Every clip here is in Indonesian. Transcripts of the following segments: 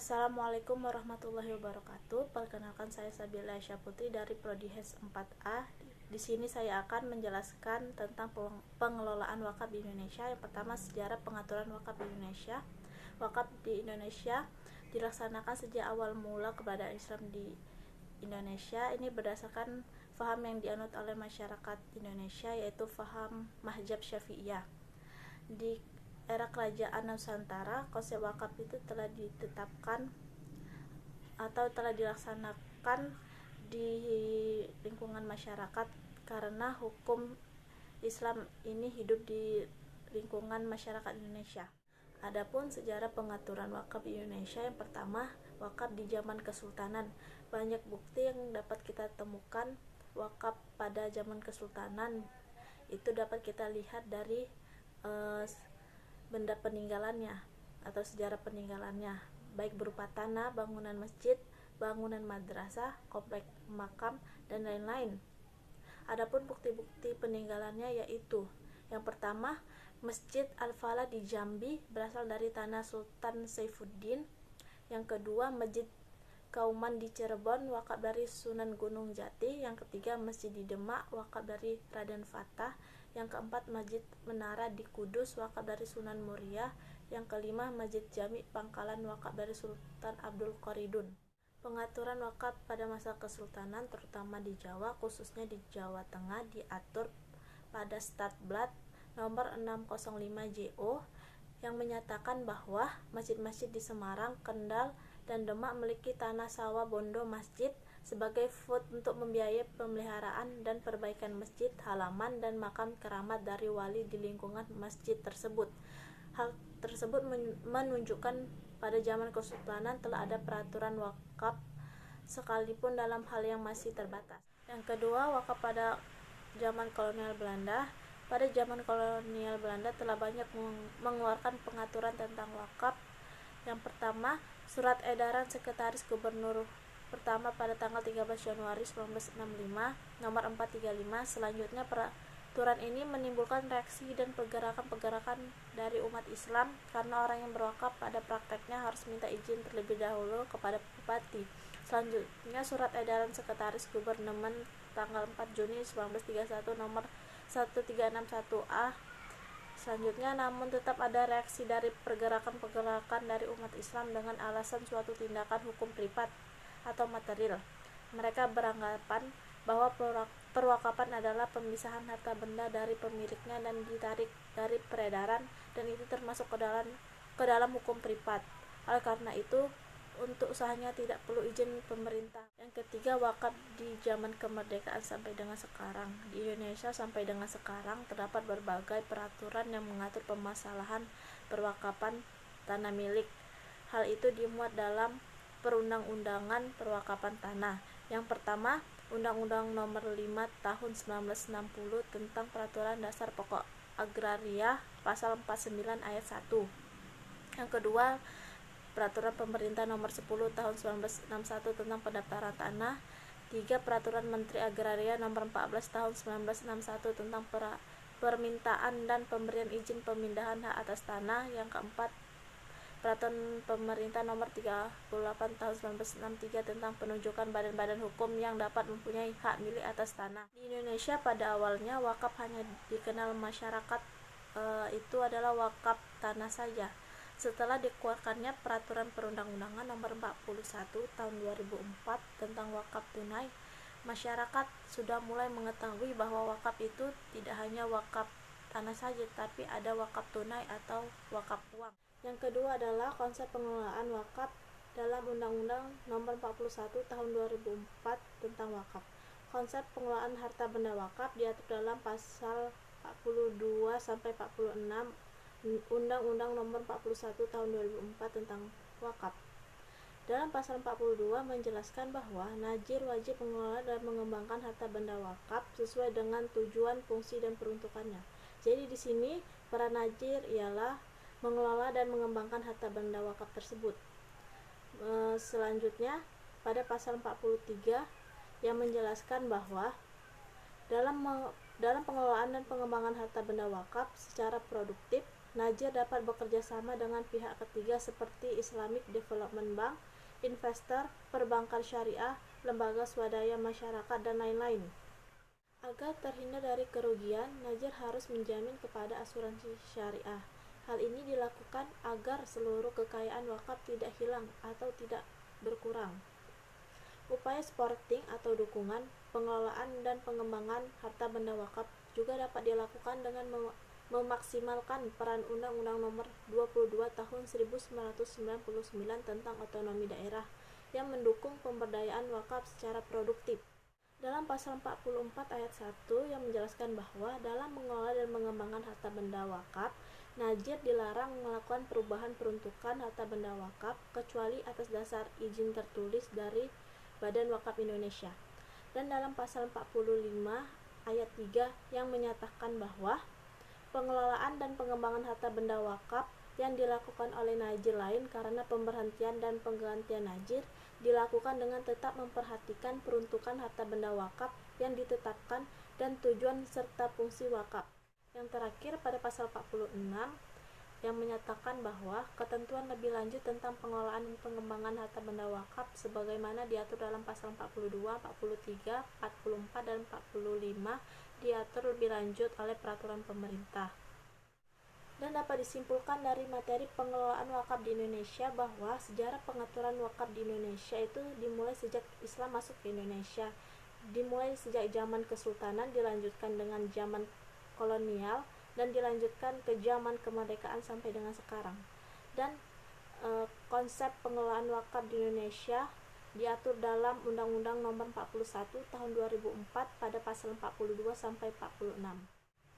Assalamualaikum warahmatullahi wabarakatuh. Perkenalkan, saya Sabila Aisyah Putri dari Prodi HES 4A. Di sini saya akan menjelaskan tentang pengelolaan wakaf di Indonesia. Yang pertama, sejarah pengaturan wakaf di Indonesia. Wakaf di Indonesia dilaksanakan sejak awal mula keberadaan Islam di Indonesia. Ini berdasarkan faham yang dianut oleh masyarakat Indonesia, yaitu faham Mazhab Syafi'iyah. Di era kerajaan Nusantara, konsep wakaf itu telah ditetapkan atau telah dilaksanakan di lingkungan masyarakat karena hukum Islam ini hidup di lingkungan masyarakat Indonesia. Adapun sejarah pengaturan wakaf di Indonesia, yang pertama, wakaf di zaman Kesultanan. Banyak bukti yang dapat kita temukan wakaf pada zaman Kesultanan. Itu dapat kita lihat dari benda peninggalannya atau sejarah peninggalannya, baik berupa tanah, bangunan masjid, bangunan madrasah, komplek makam, dan lain-lain. Adapun bukti-bukti peninggalannya yaitu, yang pertama, Masjid Al-Falah di Jambi berasal dari tanah Sultan Saifuddin. Yang kedua, Masjid Kauman di Cirebon wakaf dari Sunan Gunung Jati. Yang ketiga, Masjid di Demak wakaf dari Raden Fatah. Yang keempat, Masjid Menara di Kudus wakaf dari Sunan Muria. Yang kelima, Masjid Jami Pangkalan wakaf dari Sultan Abdul Qaridun. Pengaturan wakaf pada masa Kesultanan, terutama di Jawa, khususnya di Jawa Tengah, diatur pada Statblad nomor 605 JO yang menyatakan bahwa masjid-masjid di Semarang, Kendal, dan Demak memiliki tanah sawah bondo masjid sebagai fund untuk membiayai pemeliharaan dan perbaikan masjid, halaman, dan makam keramat dari wali di lingkungan masjid tersebut. Hal tersebut menunjukkan pada zaman Kesultanan telah ada peraturan wakaf sekalipun dalam hal yang masih terbatas. Yang kedua, wakaf pada zaman kolonial Belanda. Pada zaman kolonial Belanda telah banyak mengeluarkan pengaturan tentang wakaf. Yang pertama, Surat Edaran Sekretaris Gubernur pertama pada tanggal 13 Januari 1965 nomor 435. Selanjutnya, peraturan ini menimbulkan reaksi dan pergerakan-pergerakan dari umat Islam karena orang yang berwakaf pada prakteknya harus minta izin terlebih dahulu kepada bupati. Selanjutnya, Surat Edaran Sekretaris Gubernur tanggal 4 Juni 1931 nomor 1361A. Selanjutnya, namun tetap ada reaksi dari pergerakan-pergerakan dari umat Islam dengan alasan suatu tindakan hukum privat atau material. Mereka beranggapan bahwa perwakafan adalah pemisahan harta benda dari pemiliknya dan ditarik dari peredaran, dan itu termasuk ke dalam hukum privat. Oleh karena itu, untuk usahanya tidak perlu izin pemerintah. Yang ketiga, wakaf di zaman kemerdekaan sampai dengan sekarang. Di Indonesia sampai dengan sekarang terdapat berbagai peraturan yang mengatur permasalahan perwakafan tanah milik. Hal itu dimuat dalam Perundang-undangan Perwakafan Tanah. Yang pertama, Undang-Undang Nomor 5 Tahun 1960 tentang Peraturan Dasar Pokok Agraria Pasal 49 Ayat 1. Yang kedua, Peraturan Pemerintah Nomor 10 Tahun 1961 tentang Pendaftaran Tanah. 3. Peraturan Menteri Agraria Nomor 14 Tahun 1961 tentang permintaan dan pemberian izin pemindahan hak atas tanah. Yang keempat, Peraturan Pemerintah Nomor 38 Tahun 1963 tentang penunjukan badan-badan hukum yang dapat mempunyai hak milik atas tanah. Di Indonesia pada awalnya wakaf hanya dikenal masyarakat itu adalah wakaf tanah saja. Setelah dikeluarkannya Peraturan Perundang-undangan Nomor 41 Tahun 2004 tentang wakaf tunai, masyarakat sudah mulai mengetahui bahwa wakaf itu tidak hanya wakaf tanah saja, tapi ada wakaf tunai atau wakaf uang. Yang kedua adalah konsep pengelolaan wakaf dalam Undang-Undang Nomor 41 Tahun 2004 tentang wakaf. Konsep pengelolaan harta benda wakaf diatur dalam pasal 42 sampai 46 Undang-Undang Nomor 41 Tahun 2004 tentang wakaf. Dalam pasal 42 menjelaskan bahwa najir wajib mengelola dan mengembangkan harta benda wakaf sesuai dengan tujuan, fungsi, dan peruntukannya. Jadi di sini peran najir ialah mengelola dan mengembangkan harta benda wakaf tersebut. Selanjutnya, pada pasal 43 yang menjelaskan bahwa dalam pengelolaan dan pengembangan harta benda wakaf secara produktif, Najir dapat bekerja sama dengan pihak ketiga seperti Islamic Development Bank, investor, perbankan syariah, lembaga swadaya masyarakat, dan lain-lain. Agar terhindar dari kerugian, Najir harus menjamin kepada asuransi syariah. Hal ini dilakukan agar seluruh kekayaan wakaf tidak hilang atau tidak berkurang. Upaya supporting atau dukungan, pengelolaan dan pengembangan harta benda wakaf juga dapat dilakukan dengan memaksimalkan peran Undang-Undang Nomor 22 Tahun 1999 tentang otonomi daerah yang mendukung pemberdayaan wakaf secara produktif. Dalam pasal 44 ayat 1 yang menjelaskan bahwa dalam mengelola dan mengembangkan harta benda wakaf, Najir dilarang melakukan perubahan peruntukan harta benda wakaf kecuali atas dasar izin tertulis dari Badan Wakaf Indonesia. Dan dalam pasal 45 ayat 3 yang menyatakan bahwa pengelolaan dan pengembangan harta benda wakaf yang dilakukan oleh Najir lain karena pemberhentian dan penggantian Najir dilakukan dengan tetap memperhatikan peruntukan harta benda wakaf yang ditetapkan dan tujuan serta fungsi wakaf. Yang terakhir pada pasal 46 yang menyatakan bahwa ketentuan lebih lanjut tentang pengelolaan dan pengembangan harta benda wakaf sebagaimana diatur dalam pasal 42, 43, 44, dan 45 diatur lebih lanjut oleh peraturan pemerintah. Dan dapat disimpulkan dari materi pengelolaan wakaf di Indonesia bahwa sejarah pengaturan wakaf di Indonesia itu dimulai sejak Islam masuk ke Indonesia, dimulai sejak zaman Kesultanan, dilanjutkan dengan zaman kolonial, dan dilanjutkan ke zaman kemerdekaan sampai dengan sekarang. Dan konsep pengelolaan wakaf di Indonesia diatur dalam Undang-Undang Nomor 41 Tahun 2004 pada pasal 42 sampai 46.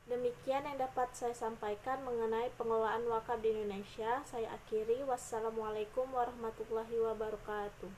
Demikian yang dapat saya sampaikan mengenai pengelolaan wakaf di Indonesia. Saya akhiri. Wassalamualaikum warahmatullahi wabarakatuh.